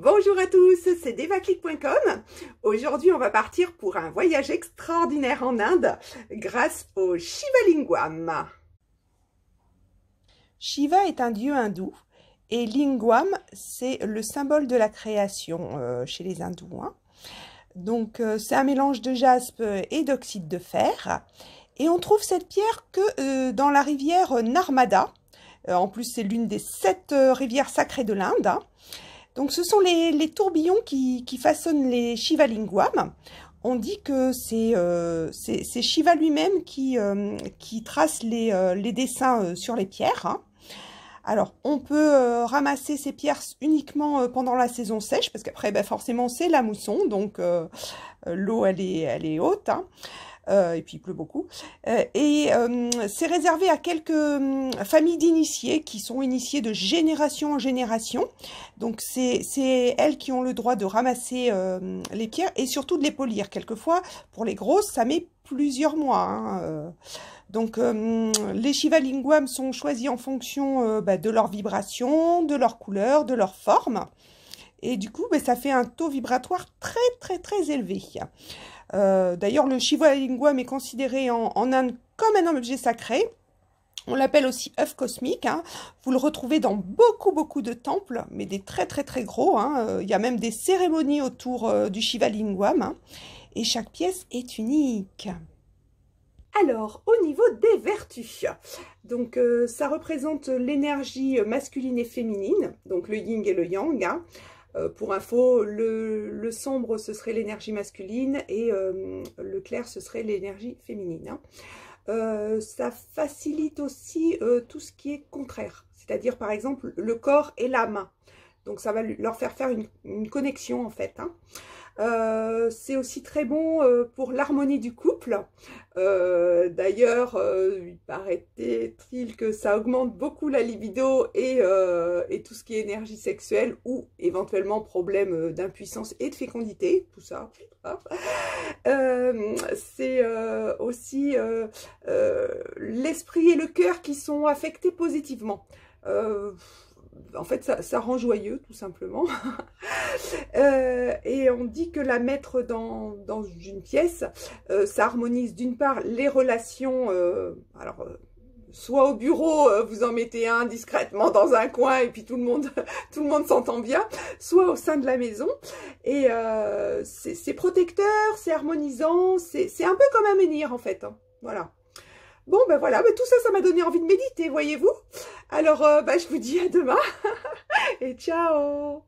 Bonjour à tous, c'est devaclick.com. Aujourd'hui, on va partir pour un voyage extraordinaire en Inde grâce au Shivalingam. Shiva est un dieu hindou et Lingam, c'est le symbole de la création chez les hindous. Donc, c'est un mélange de jaspe et d'oxyde de fer. Et on trouve cette pierre que dans la rivière Narmada. En plus, c'est l'une des 7 rivières sacrées de l'Inde. Donc, ce sont les tourbillons qui façonnent les Shivalingam. On dit que c'est Shiva lui-même qui trace les dessins sur les pierres. Alors, on peut ramasser ces pierres uniquement pendant la saison sèche, parce qu'après, forcément, c'est la mousson, donc l'eau, elle est haute. Et puis il pleut beaucoup. C'est réservé à quelques familles d'initiés qui sont initiées de génération en génération. Donc c'est elles qui ont le droit de ramasser les pierres et surtout de les polir. Quelquefois, pour les grosses, ça met plusieurs mois. Donc les Shivalingam sont choisis en fonction de leur vibration, de leur couleur, de leur forme. Et du coup, ça fait un taux vibratoire très élevé. D'ailleurs, le Shivalingam est considéré en Inde comme un objet sacré. On l'appelle aussi œuf cosmique. Vous le retrouvez dans beaucoup de temples, mais des très gros. Il y a même des cérémonies autour du Shivalingam. Et chaque pièce est unique. Alors, au niveau des vertus, donc ça représente l'énergie masculine et féminine, donc le yin et le yang. Pour info, le sombre, ce serait l'énergie masculine et le clair, ce serait l'énergie féminine. Ça facilite aussi tout ce qui est contraire, c'est-à-dire par exemple le corps et l'âme. Donc ça va leur faire une connexion en fait. C'est aussi très bon pour l'harmonie du couple. D'ailleurs, il paraît-il que ça augmente beaucoup la libido et tout ce qui est énergie sexuelle ou éventuellement problème d'impuissance et de fécondité, tout ça. C'est aussi l'esprit et le cœur qui sont affectés positivement. En fait, ça rend joyeux, tout simplement. Et on dit que la mettre dans une pièce, ça harmonise d'une part les relations, soit au bureau, vous en mettez un discrètement dans un coin et puis tout le monde s'entend bien, soit au sein de la maison. Et c'est protecteur, c'est harmonisant, c'est un peu comme un menhir en fait. Voilà. Bon, voilà, tout ça, ça m'a donné envie de méditer, voyez-vous. Alors, je vous dis à demain et ciao!